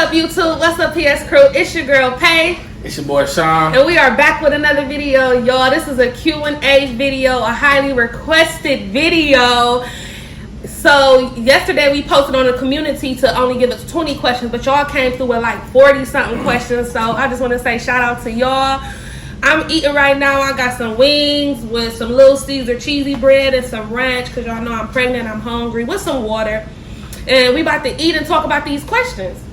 up, YouTube? What's up, PS Crew? It's your girl, Pay. It's your boy, Sean. And we are back with another video, y'all. This is a Q&A video, a highly requested video. So, yesterday we posted on the community to only give us 20 questions, but y'all came through with like 40-something questions. So, I just want to say shout out to y'all. I'm eating right now. I got some wings with some Little Caesar cheesy bread and some ranch because y'all know I'm pregnant, I'm hungry, with some water. And we about to eat and talk about these questions.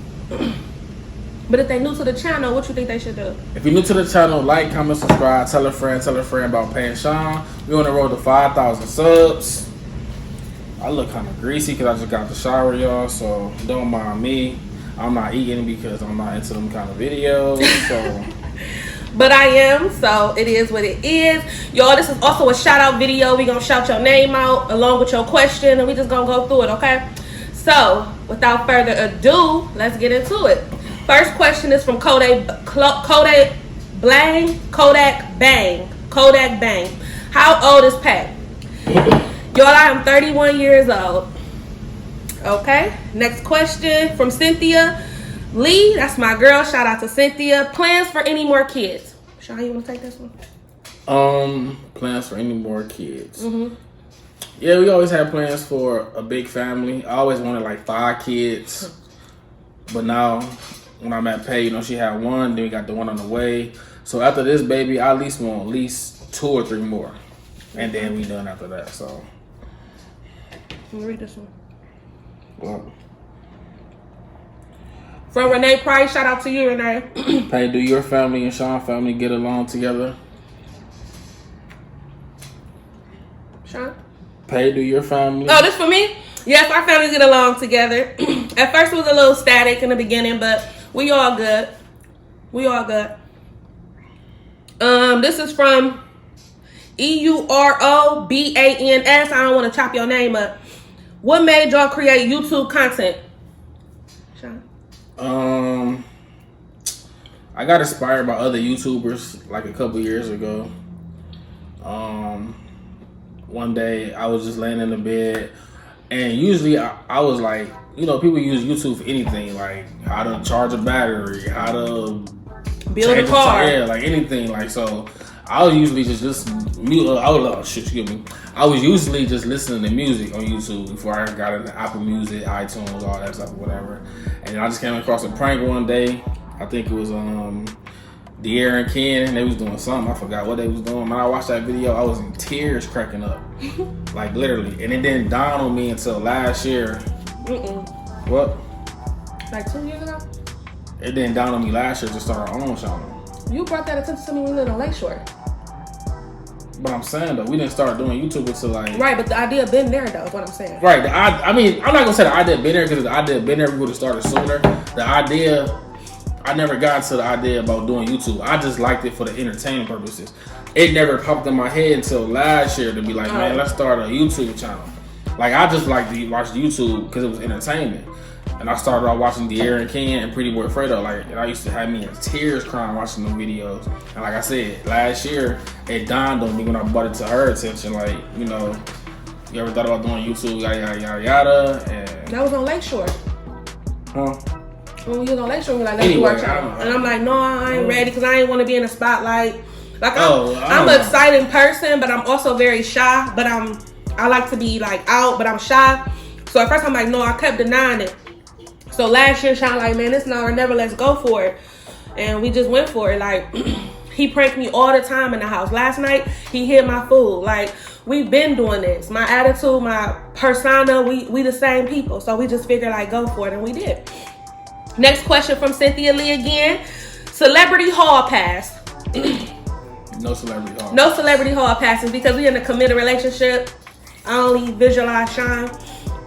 But if they new to the channel, what you think they should do? If you're new to the channel, like, comment, subscribe, tell a friend about Pay and Sean. We're on the road to 5,000 subs. I look kind of greasy because I just got the shower, y'all, so don't mind me. I'm not eating because I'm not into them kind of videos, so... But I am, so it is what it is. Y'all, this is also a shout out video. We gonna shout your name out along with your question, and we just gonna go through it, okay? So, without further ado, let's get into it. First question is from Kodak Bang. How old is Pat? Y'all, I am 31 years old. Okay, next question from Cynthia Lee. That's my girl. Shout out to Cynthia. Plans for any more kids? Sean, you want to take this one? Plans for any more kids? Mm-hmm. Yeah, we always had plans for a big family. I always wanted like 5 kids, but now when I'm at Pay, you know, she had 1, then we got the 1 on the way. So after this baby, I at least want at least 2 or 3 more, and then we done after that. So let me read this one. Well, from Renee Price. Shout out to you, Renee. Pay, do your family and Sean family get along together? Sean? Pay, do your family? Oh, this for me? Yes, our families get along together. At first it was a little static in the beginning, but we all good. We all good. This is from EUROBANS. I don't want to chop your name up. What made y'all create YouTube content? Sean? I got inspired by other YouTubers like a couple years ago. One day I was just laying in the bed, and usually I was like, you know, people use YouTube for anything, like how to charge a battery, how to build a car, like anything. Like, so I was usually just I was usually just listening to music on YouTube before I got into Apple Music, iTunes, all that stuff or whatever. And I just came across a prank one day. I think it was De'Aaron and Ken, they was doing something. I forgot what they was doing. When I watched that video, I was in tears cracking up. Like, literally. And it didn't dawn on me until last year. What? Like 2 years ago? It didn't dawn on me last year to start our own channel. You brought that attention to me when we lived on Lakeshore. But I'm saying, though, we didn't start doing YouTube until like... Right, but the idea been there, though, is what I'm saying. Right. I mean, I'm not going to say the idea been there, because the idea been there, we would have started sooner. The idea... I never got to the idea about doing YouTube. I just liked it for the entertainment purposes. It never popped in my head until last year to be like, man, let's start a YouTube channel. Like, I just like to watch YouTube because it was entertainment. And I started off watching De'Aaron and Ken and Pretty Boy Fredo. Like, and I used to have me in tears crying watching them videos. And like I said, last year, it dawned on me when I brought it to her attention. Like, you know, you ever thought about doing YouTube, yada, yada, yada, yada. And that was on Lakeshore. Huh? When we was on Lakeshore, we were like, let's do our channel. And I'm like, no, I ain't ready because I ain't want to be in the spotlight. Like, I'm an exciting person, but I'm also very shy. But I like to be like out, but I'm shy. So at first I'm like, no, I kept denying it. So last year, Sean like, man, this now or never, let's go for it. And we just went for it. Like, he pranked me all the time in the house. Last night, he hid my food. Like, we've been doing this. My attitude, my persona, we the same people. So we just figured like, go for it, and we did. Next question from Cynthia Lee again. Celebrity hall pass. No celebrity hall. No celebrity hall passes because we in a committed relationship. I only visualize Sean.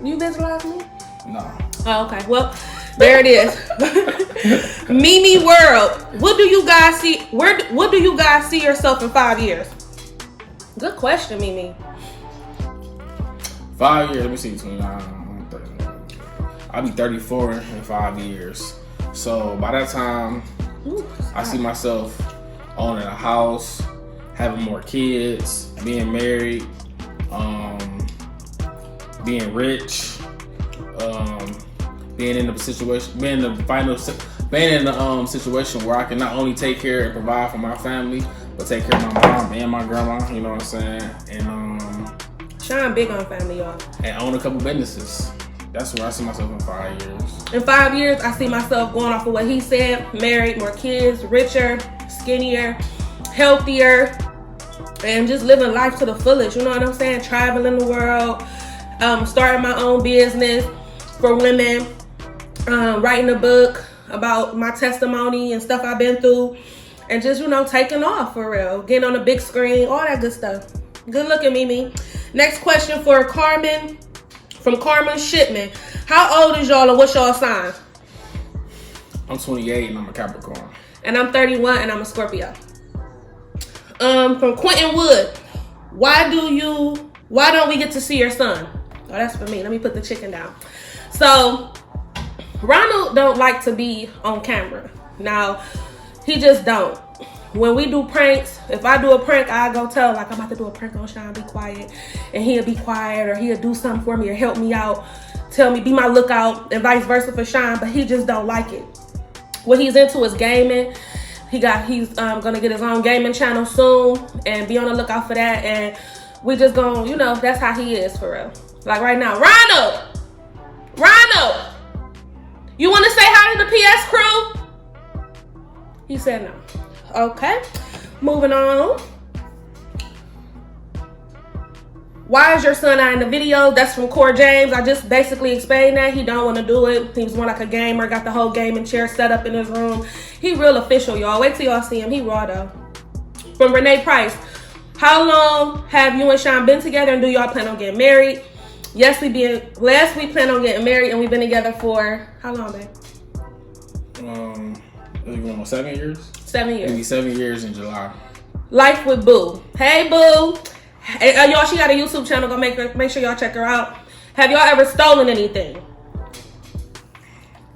You visualize me? No. Oh, okay. Well, there it is. Mimi World. What do you guys see? What do you guys see yourself in 5 years? Good question, Mimi. 5 years. Let me see. 29. I'll be 34 in 5 years. So by that time, I see myself owning a house, having more kids, being married, being rich, being in the situation, being in the situation where I can not only take care and provide for my family, but take care of my mom and my grandma. You know what I'm saying? And Sean big on family, y'all. And own a couple businesses. That's where I see myself in 5 years. In 5 years, I see myself going off of what he said: married, more kids, richer, skinnier, healthier, and just living life to the fullest. You know what I'm saying? Traveling the world, starting my own business for women, writing a book about my testimony and stuff I've been through, and just, you know, taking off for real, getting on the big screen, all that good stuff. Good looking, Mimi. Next question for Carmen, from Carmen Shipman. How old is y'all and what's y'all sign? I'm 28 and I'm a Capricorn. And I'm 31 and I'm a Scorpio. From Quentin Wood. Why don't we get to see your son? Oh, that's for me. Let me put the chicken down. So, Ronald don't like to be on camera. Now, he just don't. When we do pranks, if I do a prank, I go tell, like, I'm about to do a prank on Sean, be quiet. And he'll be quiet, or he'll do something for me or help me out. Tell me, be my lookout, and vice versa for Sean, but he just don't like it. What he's into is gaming. He's gonna get his own gaming channel soon, and be on the lookout for that. And we just gonna, you know, that's how he is for real. Like right now, Ronald, you want to say hi to the PS crew? He said no. Okay, moving on. Why is your son not in the video? That's from Core James. I just basically explained that. He don't want to do it. He was more like a gamer. Got the whole gaming chair set up in his room. He real official, y'all. Wait till y'all see him. He raw, though. From Renee Price. How long have you and Sean been together, and do y'all plan on getting married? Yes, we plan on getting married, and we've been together for, how long, babe? Is it going on 7 years? 7 years. It'll be 7 years in July. Life with Boo. Hey, Boo. Hey, y'all, she got a YouTube channel. Go make sure y'all check her out. Have y'all ever stolen anything?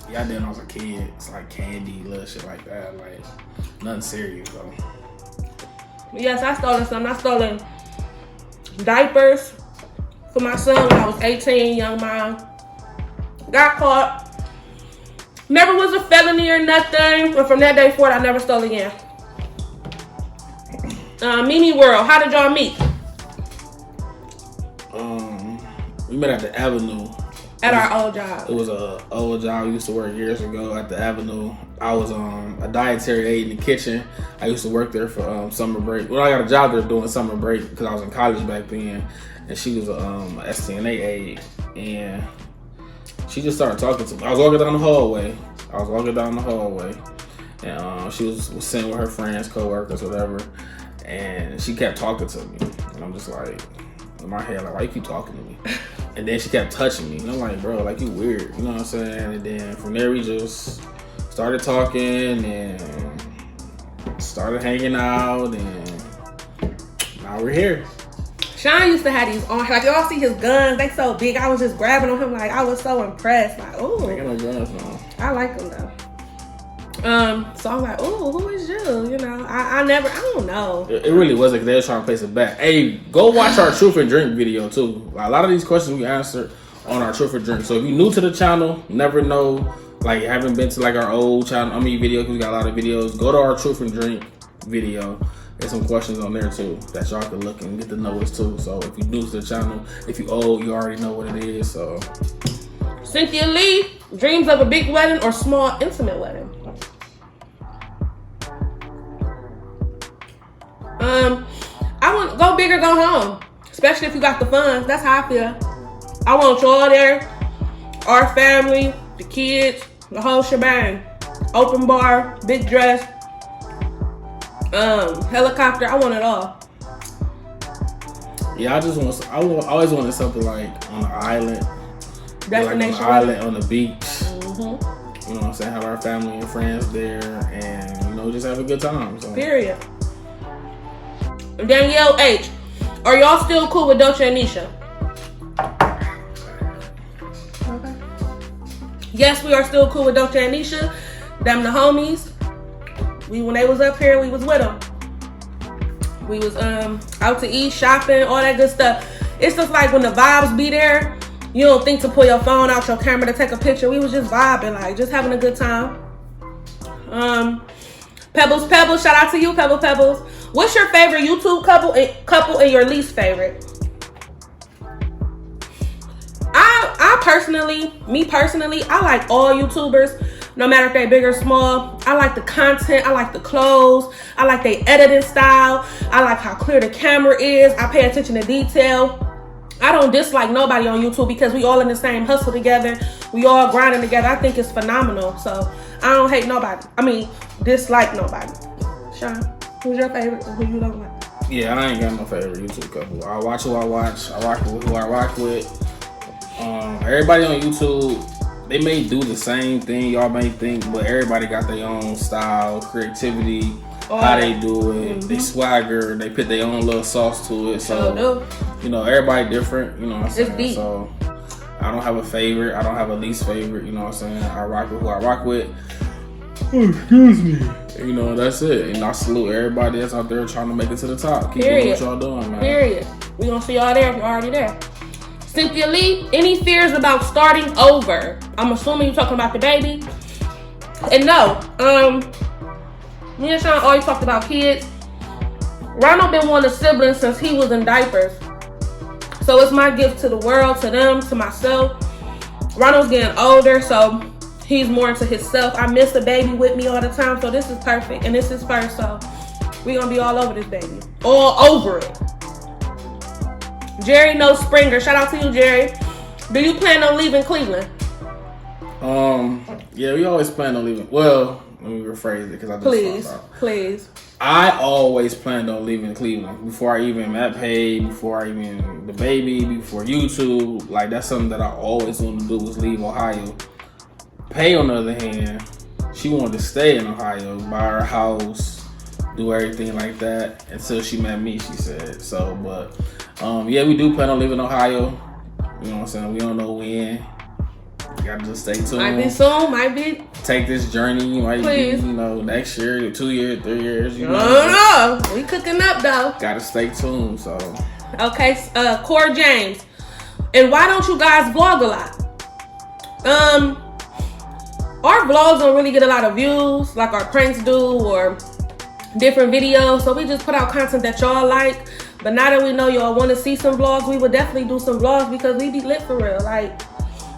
Yeah, I did when I was a kid. It's like candy, little shit like that. Like, nothing serious, though. Yes, I stolen something. I stolen diapers for my son when I was 18, young mom. Got caught. Never was a felony or nothing. But from that day forward, I never stole again. Mimi World, how did y'all meet? We met at the Avenue. At our old job. It was a old job. We used to work years ago at the Avenue. I was a dietary aide in the kitchen. I used to work there for summer break. Well, I got a job there doing summer break because I was in college back then. And she was a STNA aide. And she just started talking to me. I was walking down the hallway. And she was sitting with her friends, co-workers, whatever. And she kept talking to me. And I'm just like, in my head, like, why you keep talking to me? And then she kept touching me. And I'm like, bro, like, you weird. You know what I'm saying? And then from there, we just started talking and started hanging out. And now we're here. Sean used to have these on, like, y'all see his guns, they so big. I was just grabbing on him, like, I was so impressed. Like, ooh. I got no guns now. I like them, though. So I'm like, ooh, who is you? You know, I don't know. It really wasn't, because they were trying to place it back. Hey, go watch our Truth and Drink video, too. A lot of these questions we answered on our Truth and Drink. So if you're new to the channel, never know, like, haven't been to, like, our old channel, video, because we got a lot of videos, go to our Truth and Drink video. There's some questions on there, too, that y'all can look and get to know us, too. So if you're new to the channel, if you're old, you already know what it is, so. Cynthia Lee, dreams of a big wedding or small, intimate wedding? I want go big or go home, especially if you got the funds. That's how I feel. I want y'all there, our family, the kids, the whole shebang. Open bar, big dress, helicopter. I want it all. Yeah, I always wanted something like on an island, destination, like on an island on the beach. Mm-hmm. You know what I'm saying? Have our family and friends there, and you know, just have a good time. So. Period. Danielle H. Are y'all still cool with Dolce and Nisha? Okay. Yes, we are still cool with Dolce and Nisha. Them the homies. When they was up here, we was with them. We was out to eat, shopping, all that good stuff. It's just like when the vibes be there, You don't think to pull your phone out your camera to take a picture. We was just vibing, like just having a good time. Pebbles, shout out to you, Pebbles. What's your favorite YouTube couple and your least favorite? I personally, I like all YouTubers, no matter if they're big or small. I like the content, I like the clothes, I like their editing style, I like how clear the camera is, I pay attention to detail. I don't dislike nobody on YouTube because we all in the same hustle together. We all grinding together. I think it's phenomenal. So I don't hate nobody. I mean, dislike nobody. Sean, who's your favorite and who you don't like? Yeah, I ain't got no favorite YouTube couple. I watch who I watch. I rock with who I rock with. Everybody on YouTube, they may do the same thing y'all may think, but everybody got their own style, creativity, how they do it, they swagger, they put their own little sauce to it. So, you know, everybody different, you know what I'm saying? Deep. So, I don't have a favorite. I don't have a least favorite, you know what I'm saying? I rock with who I rock with. Oh, excuse me. You know, that's it. And I salute everybody that's out there trying to make it to the top. Keep doing what y'all doing, man. Period. We gonna see y'all there if you're already there. Cynthia Lee, any fears about starting over? I'm assuming you're talking about the baby. And no, me and Sean always talked about kids. Ronald been wanting a sibling since he was in diapers. So it's my gift to the world, to them, to myself. Ronald's getting older, so he's more into himself. I miss the baby with me all the time, so this is perfect. And this is first, so we're gonna be all over this baby. All over it. Jerry No Springer. Shout out to you, Jerry. Do you plan on leaving Cleveland? Yeah, we always plan on leaving. Well, let me rephrase it because I just found out. Please. I always planned on leaving Cleveland before I even met Paige, before I even the baby, before YouTube. Like that's something that I always wanted to do was leave Ohio. Paige, on the other hand, she wanted to stay in Ohio, buy her house, do everything like that until she met me. She said so, but. Yeah, we do plan on living in Ohio. You know what I'm saying? We don't know when. You gotta just stay tuned. Might be soon, might be. Take this journey. Might be, you know, next year, 2 years, 3 years. You know. I don't know. We cooking up though. Gotta stay tuned. So. Okay, Core James. And why don't you guys vlog a lot? Our vlogs don't really get a lot of views like our pranks do or different videos. So we just put out content that y'all like. But now that we know y'all want to see some vlogs, we would definitely do some vlogs because we be lit for real. Like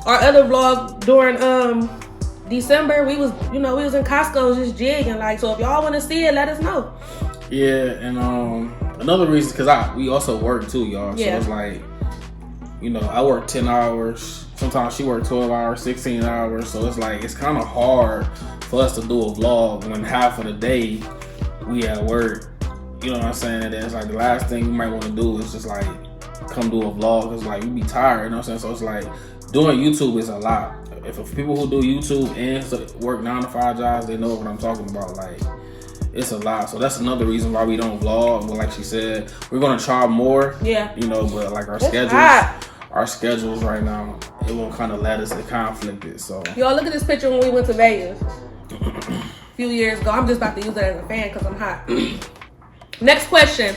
our other vlog during December, we was in Costco just jigging. Like, so if y'all want to see it, let us know. Yeah, and another reason because we also work too, y'all. Yeah. So it's like, you know, I work 10 hours. Sometimes she work 12 hours, 16 hours. So it's like it's kind of hard for us to do a vlog when half of the day we at work. You know what I'm saying? And then it's like the last thing you might want to do is just like come do a vlog. It's like you be tired, you know what I'm saying? So it's like doing YouTube is a lot. If people who do YouTube and work 9 to 5 jobs, they know what I'm talking about. Like it's a lot. So that's another reason why we don't vlog. But like she said, we're gonna try more. Yeah. You know, but like our schedules right now, it won't kind of let us get conflicted. So y'all look at this picture when we went to Vegas a few years ago. I'm just about to use it as a fan because I'm hot. Next question.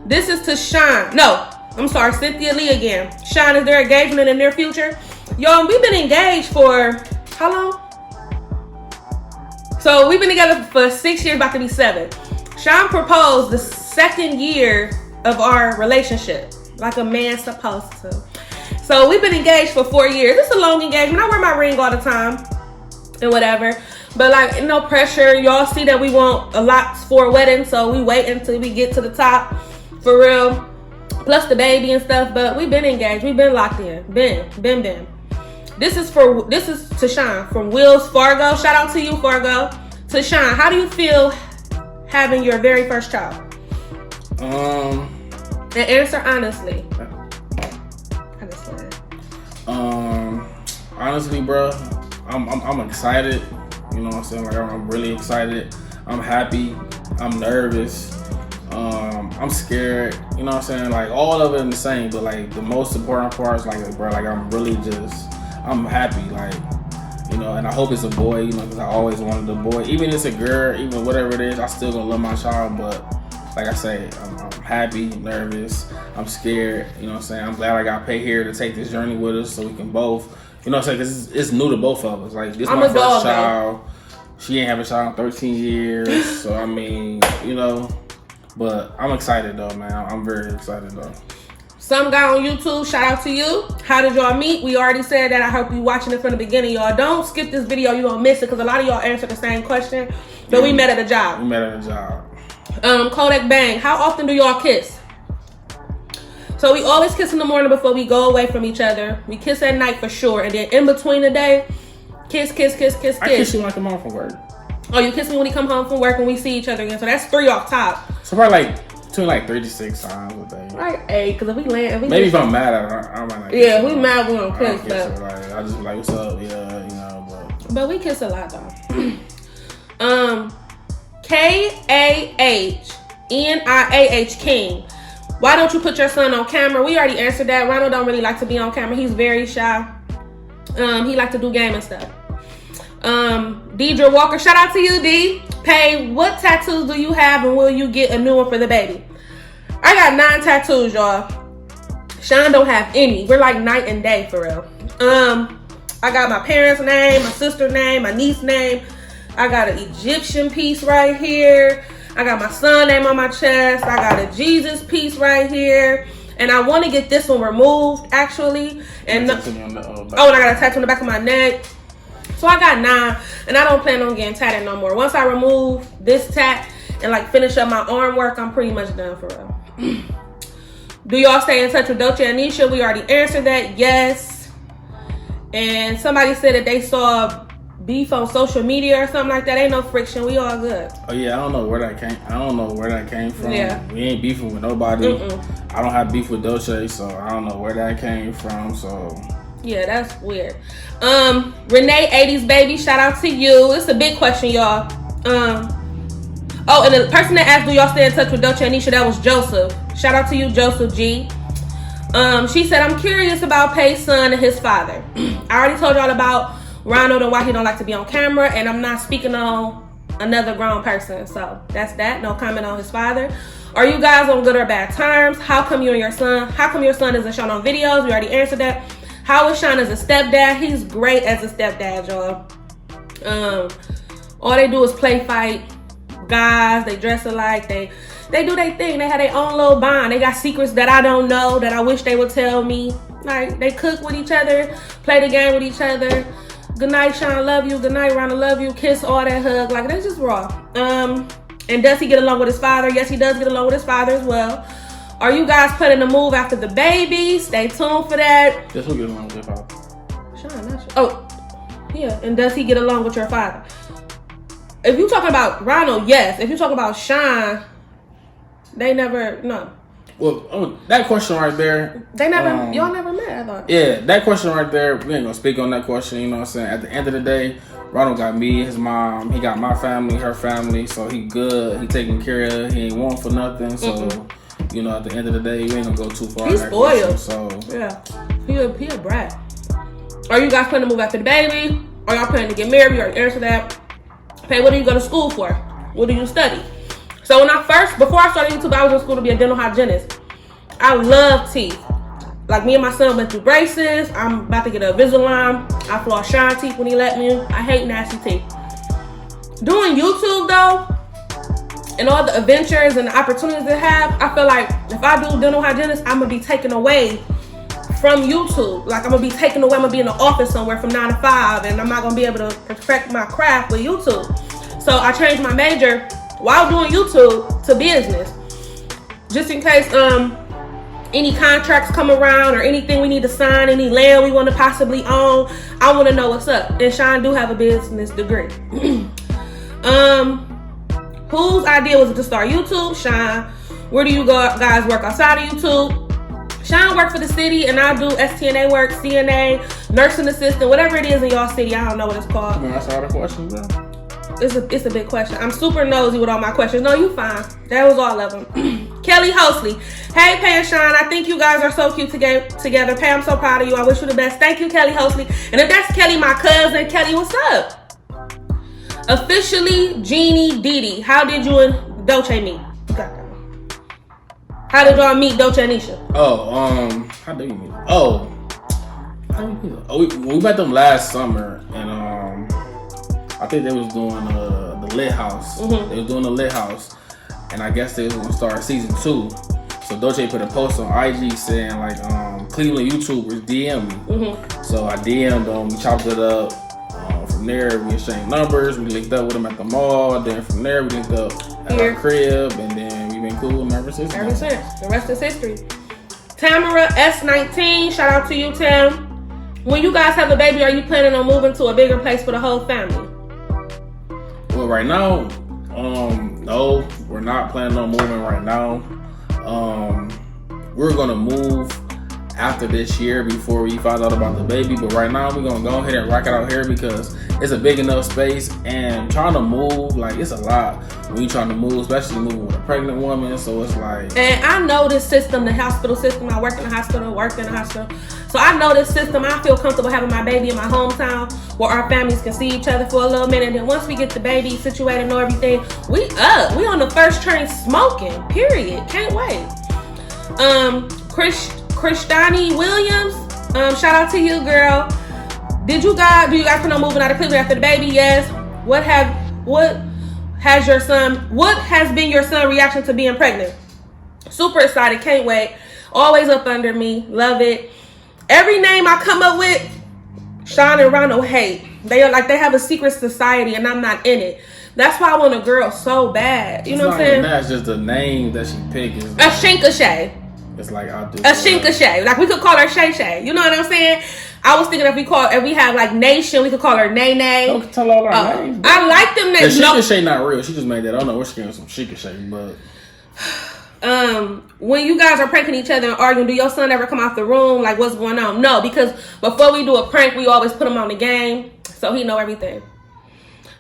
This is to Sean. No, I'm sorry, Cynthia Lee again. Sean, is there engagement in the near future? Yo, we've been engaged for how long? So we've been together for 6 years, about to be 7. Sean proposed the 2nd year of our relationship, like a man's supposed to. So we've been engaged for 4 years. It's a long engagement. I wear my ring all the time and whatever. But like, no pressure. Y'all see that we want a lot for a wedding, so we wait until we get to the top, for real. Plus the baby and stuff. But we've been engaged. We've been locked in. Been. This is to Sean from Wills Fargo. Shout out to you, Fargo. To Sean, how do you feel having your very first child? And answer honestly. Honestly, bro, I'm excited. You know what I'm saying? Like I'm really excited. I'm happy. I'm nervous. I'm scared. You know what I'm saying? Like all of it in the same, but like the most important part is like, bro, like I'm happy. Like, you know, and I hope it's a boy. You know, because I always wanted a boy. Even if it's a girl, even whatever it is, I still gonna love my child. But like I say, I'm happy, nervous, I'm scared. You know what I'm saying? I'm glad I got Pay here to take this journey with us, so we can both. You know what I'm saying? Because it's new to both of us. Like, this is my first child. She ain't having a child in 13 years. So, I mean, you know. But I'm excited, though, man. I'm very excited, though. Some guy on YouTube, shout out to you. How did y'all meet? We already said that. I hope you watching it from the beginning, y'all. Don't skip this video. You're going to miss it because a lot of y'all answered the same question. But we met at a job. We met at a job. Kodak Bang, how often do y'all kiss? So we always kiss in the morning before we go away from each other. We kiss at night for sure. And then in between the day, kiss. I kiss you when I come home from work. Oh, you kiss me when you come home from work and we see each other again. So that's 3 off top. So probably between 3 to 6 times a day. Like 8, because if we land... Maybe if I'm mad at her, I might not kiss. Yeah, we mad we don't kiss. But I just be like, what's up? Yeah, you know. But we kiss a lot, though. KAHNIAH King. Why don't you put your son on camera? We already answered that. Ronald don't really like to be on camera. He's very shy. He like to do gaming stuff. Deidre Walker, shout out to you, D. Pay, what tattoos do you have and will you get a new one for the baby? I got 9 tattoos, y'all. Sean don't have any. We're like night and day for real. I got my parents' name, my sister's name, my niece's name. I got an Egyptian piece right here. I got my son name on my chest. I got a Jesus piece right here. And I want to get this one removed, actually. And I got a tattoo on the back of my neck. So I got 9. And I don't plan on getting tatted no more. Once I remove this tat and finish up my arm work, I'm pretty much done for real. Do y'all stay in touch with Dolce and Nisha? We already answered that. Yes. And somebody said that they saw beef on social media or something like that. Ain't no friction. We all good. Oh yeah, I don't know where that came from. Yeah. We ain't beefing with nobody. I don't have beef with Dolce, so I don't know where that came from. So yeah, that's weird. Renee 80s baby, shout out to you. It's a big question, y'all. Oh, and the person that asked, do y'all stay in touch with Dolce and Nisha? That was Joseph. Shout out to you, Joseph G. She said, I'm curious about Pay's son and his father. I already told y'all about Ronald and why he don't like to be on camera, and I'm not speaking on another grown person. So that's that. No comment on his father. Are you guys on good or bad terms? How come your son isn't shown on videos? We already answered that. How is Sean as a stepdad? He's great as a stepdad, y'all. All they do is play fight. Guys, they dress alike. They do their thing. They have their own little bond. They got secrets that I don't know that I wish they would tell me. Like, they cook with each other, play the game with each other. Good night, Sean, love you. Good night, Ronald, love you. Kiss, all that, hug. Like, that's just raw. And does he get along with his father? Yes, he does get along with his father as well. Are you guys planning to move after the baby? Stay tuned for that. Yes, who get along with your father? Sean, not sure. Oh, yeah. And does he get along with your father? If you talking about Ronald, yes. If you talking about Sean, they never, no. Well, that question right there. They never, y'all never met, I thought. Yeah, that question right there, we ain't gonna speak on that question, you know what I'm saying? At the end of the day, Ronald got me, his mom, he got my family, her family, so he good, he taken care of, he ain't want for nothing, so, you know, at the end of the day, we ain't gonna go too far. He's spoiled. So, yeah, he a brat. Are you guys planning to move after the baby? Are y'all planning to get married? Or answer that? Hey, what do you go to school for? What do you study? So before I started YouTube, I was in school to be a dental hygienist. I love teeth. Like, me and my son went through braces. I'm about to get a Invisalign. I floss Sean teeth when he let me. I hate nasty teeth. Doing YouTube though, and all the adventures and the opportunities they have, I feel like if I do dental hygienist, I'm gonna be taken away from YouTube. Like, I'm gonna be taken away. I'm gonna be in the office somewhere from 9 to 5, and I'm not gonna be able to perfect my craft with YouTube. So I changed my major while doing YouTube to business, just in case any contracts come around or anything we need to sign, any land we want to possibly own. I want to know what's up. And Sean do have a business degree. Whose idea was it to start YouTube? Sean. Where do you guys work outside of YouTube? Sean work for the city, and I do STNA work, CNA, nursing assistant, whatever it is in y'all city. I don't know what it's called. Man, that's all the questions, bro. It's a big question. I'm super nosy with all my questions. No, you fine. That was all of them. Kelly Hosley. Hey, Pay and Sean. I think you guys are so cute together. Pay, I'm so proud of you. I wish you the best. Thank you, Kelly Hosley. And if that's Kelly, my cousin, Kelly, what's up? Officially, Jeannie Didi. How did you and Dolce meet? How did y'all meet Dolce and Nisha? How did you meet? We met them last summer, and I think they was doing the Lit House. Mm-hmm. They was doing the Lit House, and I guess they was gonna start season 2. So Dolce put a post on IG saying like Cleveland YouTubers DM me. Mm-hmm. So I DM'd them, we chopped it up. From there we exchanged numbers, we linked up with them at the mall, then from there we linked up at our crib, and then we've been cool ever since. The rest is history. Tamara S19, shout out to you, Tam. When you guys have a baby, are you planning on moving to a bigger place for the whole family? Well, right now, no, we're not planning on moving right now. We're gonna move after this year before we find out about the baby, but right now we're gonna go ahead and rock it out here because it's a big enough space, and trying to move, like, it's a lot when you're trying to move, especially moving with a pregnant woman. So it's like, and I know this system, the hospital system. I worked in the hospital, so I know this system. I feel comfortable having my baby in my hometown where our families can see each other for a little minute, and then once we get the baby situated, know everything, we on the first train smoking, period. Can't wait. Christani Williams, shout out to you, girl. Do you guys plan on moving out of Cleveland after the baby? Yes. What has been your son's reaction to being pregnant? Super excited, can't wait. Always up under me, love it. Every name I come up with, Sean and Ronald hate. They have a secret society, and I'm not in it. That's why I want a girl so bad. You know what I'm saying? That's just the name that she picked. A Shinkashay. It's like I'll do a Shinkashay. Like we could call her Shay Shay. You know what I'm saying? I was thinking if we have like Nation, we could call her Nay Nay. Don't tell all our names. I like them names. Shinkashay not real. She just made that. I don't know where she getting some Shinkashay, but when you guys are pranking each other and arguing, do your son ever come out the room? Like, what's going on? No, because before we do a prank, we always put him on the game, so he know everything.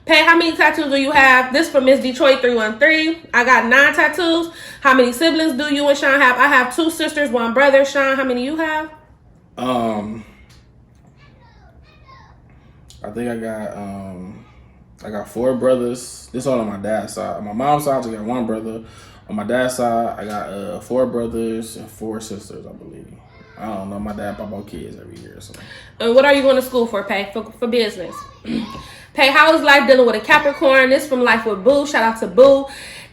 Pay, how many tattoos do you have? This from Miss Detroit 313. I got 9 tattoos. How many siblings do you and Sean have? I have 2 sisters, 1 brother. Sean, how many you have? I think I got 4 brothers. This all on my dad's side. On my mom's side, I got 1 brother. On my dad's side, I got 4 brothers and 4 sisters, I believe. I don't know. My dad pop out kids every year. So. What are you going to school for, Pay? For business. Pay, how is life dealing with a Capricorn? This from Life with Boo. Shout out to Boo.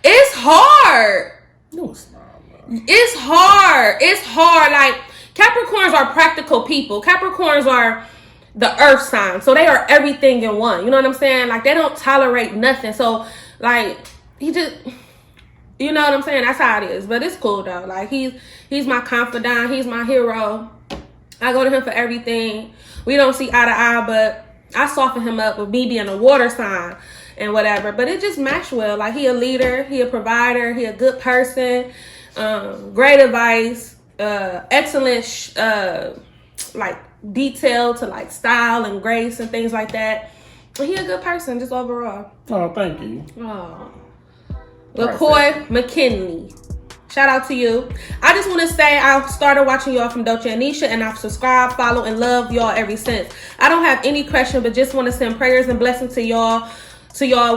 It's hard. No, it's not. Man. It's hard. Like, Capricorns are practical people. Capricorns are the earth sign. So they are everything in one. You know what I'm saying? Like, they don't tolerate nothing. So, like, he just... You know what I'm saying? That's how it is. But it's cool, though. Like, he's my confidant. He's my hero. I go to him for everything. We don't see eye to eye, but I soften him up with me being a water sign and whatever. But it just matched well. Like, he a leader. He a provider. He a good person. Great advice. Excellent, like, detail to, like, style and grace and things like that. But he a good person, just overall. Oh, thank you. Oh. LaCoy McKinley. Shout out to you. I just want to say I started watching y'all from Dolce and Nisha, and I've subscribed, followed, and loved y'all ever since. I don't have any question, but just want to send prayers and blessings to y'all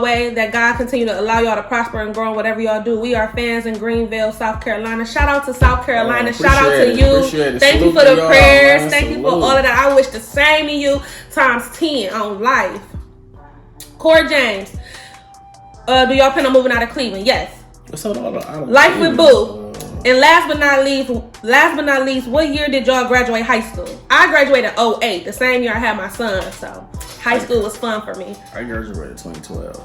way, that God continue to allow y'all to prosper and grow in whatever y'all do. We are fans in Greenville, South Carolina. Shout out to South Carolina. Shout out to you. Thank you for the prayers. Man. Thank you for all of that. I wish the same to you times 10 on life. Corey James. Do y'all plan on moving out of Cleveland? Yes. Life with Boo. And last but not least, what year did y'all graduate high school? I graduated 2008, the same year I had my son. So high school was fun for me. I graduated 2012.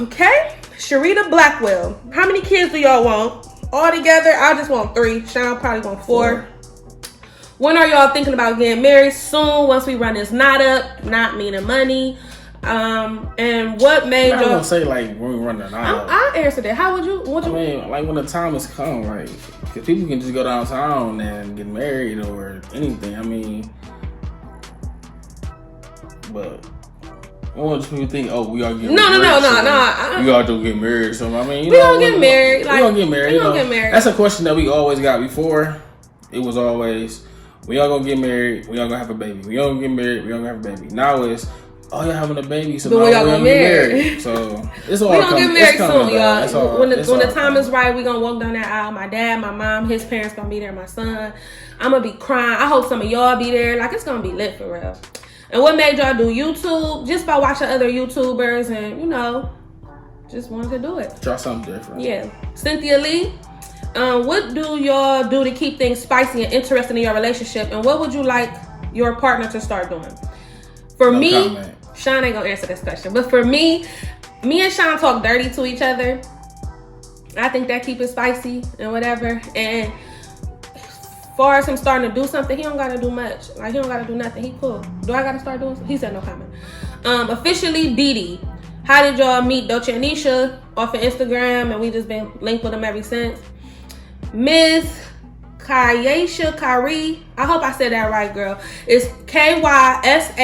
Okay. Sharita Blackwell. How many kids do y'all want? All together, I just want 3. Sean probably want 4. When are y'all thinking about getting married? Soon, once we run this knot up, not meaning money. And what made you? I don't say like when we run the knot. I answered it. How would you? I mean, like when the time has come, like, cause people can just go downtown and get married or anything. I mean, but I want people to think, oh, we all get married. No. We all do get married or something. I mean, we all get married. We all get married. We all get married. That's a question that we always got before. It was always, we all gonna get married. We all gonna have a baby. We all gonna get married. We all gonna have a baby. Now it's, oh, you're having a baby, so but now we all gonna get married. So it's all we gonna get married soon, y'all. When the time coming. is right, we gonna walk down that aisle. My dad, my mom, his parents gonna be there. My son, I'm gonna be crying. I hope some of y'all be there. Like, it's gonna be lit for real. And what made y'all do YouTube? Just by watching other YouTubers and, you know, just wanted to do it. Try something different. Yeah. Cynthia Lee, what do y'all do to keep things spicy and interesting in your relationship? And what would you like your partner to start doing? For me, comment. Sean ain't gonna answer this question. But for me and Sean talk dirty to each other. I think that keep it spicy and whatever. And as far as him starting to do something, he don't gotta do much. Like, he don't gotta do nothing. He cool. Do I gotta start doing something? He said no comment. Officially, Didi. How did y'all meet Dolce and Nisha? Off of Instagram, and we just been linked with them ever since. Ms. Kayesha Kyrie. I hope I said that right, girl. It's KYSHIAH,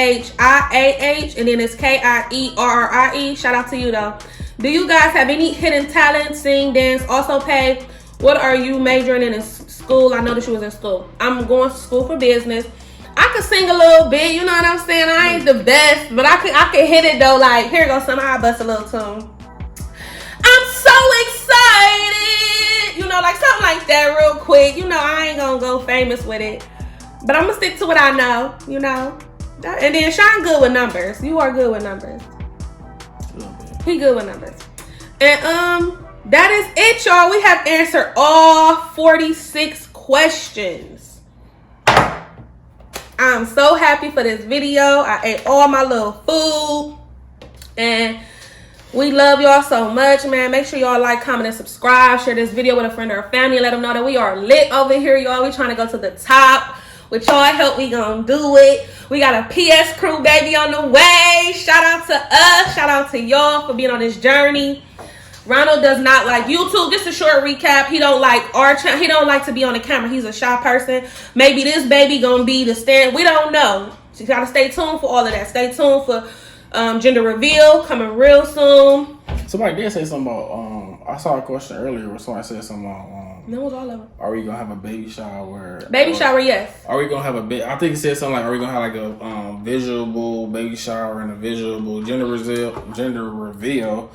and then it's KIERRIE. Shout out to you, though. Do you guys have any hidden talents? Sing, dance, also pay? What are you majoring in school? I know that you was in school. I'm going to school for business. I could sing a little bit, you know what I'm saying? I ain't the best, but I could hit it though. Like, here goes somehow I bust a little tune. I'm so excited, you know, like something like that real quick. You know, I ain't gonna go famous with it, but I'm gonna stick to what I know, you know. And then Sean good with numbers. You are good with numbers. He good with numbers. And that is it, y'all. We have answered all 46 questions. I'm so happy for this video. I ate all my little food. And we love y'all so much, man. Make sure y'all like, comment, and subscribe. Share this video with a friend or a family. Let them know that we are lit over here, y'all. We trying to go to the top. With y'all help, we gonna do it. We got a PS crew baby on the way. Shout out to us. Shout out to y'all for being on this journey. Ronald does not like YouTube. Just a short recap. He don't like our channel. He don't like to be on the camera. He's a shy person. Maybe this baby gonna be the stand. We don't know. So you gotta stay tuned for all of that. Stay tuned for gender reveal coming real soon. Somebody did say something about I saw a question earlier where somebody said something about that was all of them. Are we gonna have a baby shower? Baby shower, yes. Are we gonna have I think it said something like, are we gonna have like a visual baby shower and a visual gender reveal?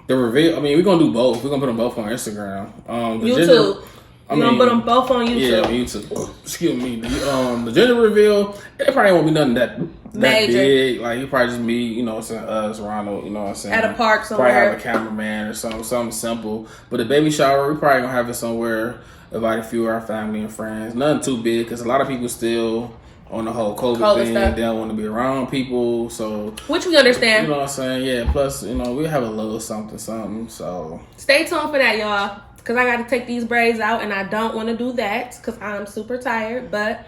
The reveal, I mean, we're gonna do both. We're gonna put them both on Instagram. YouTube. We're gonna put them both on YouTube. Yeah, YouTube. Excuse me. The gender reveal, it probably won't be nothing that big. Like, it probably just be, you know, us, Ronald, you know what I'm saying? At a park somewhere. Probably have a cameraman or something simple. But the baby shower, we probably gonna have it somewhere, invite a few of our family and friends. Nothing too big, because a lot of people still on the whole COVID thing. Stuff. They don't want to be around people, so. Which we understand. You know what I'm saying? Yeah, plus, you know, we have a little something, so. Stay tuned for that, y'all. Because I got to take these braids out, and I don't want to do that because I'm super tired. But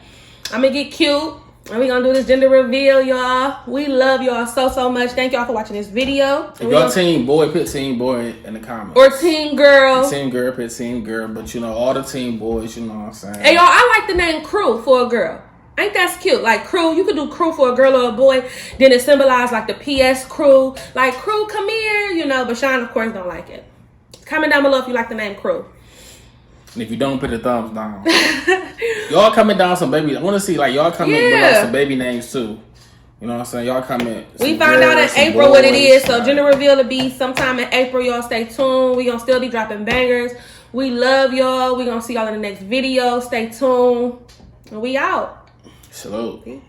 I'm going to get cute, and we're going to do this gender reveal, y'all. We love y'all so much. Thank y'all for watching this video. If y'all team boy, put team boy in the comments. Or team girl. Team girl, put team girl. But, you know, all the team boys, you know what I'm saying? Hey, y'all, I like the name Crew for a girl. Ain't that cute? Like, crew, you could do crew for a girl or a boy. Then it symbolizes, like, the PS crew. Like, crew, come here, you know. But Sean, of course, don't like it. Comment down below if you like the name Crew. And if you don't, put the thumbs down. Y'all comment down some baby. I want to see, like, y'all comment below some baby names, too. You know what I'm saying? Y'all comment. We find out in April what it is. So, gender reveal will be sometime in April. Y'all stay tuned. We going to still be dropping bangers. We love y'all. We going to see y'all in the next video. Stay tuned. And we out. Salute.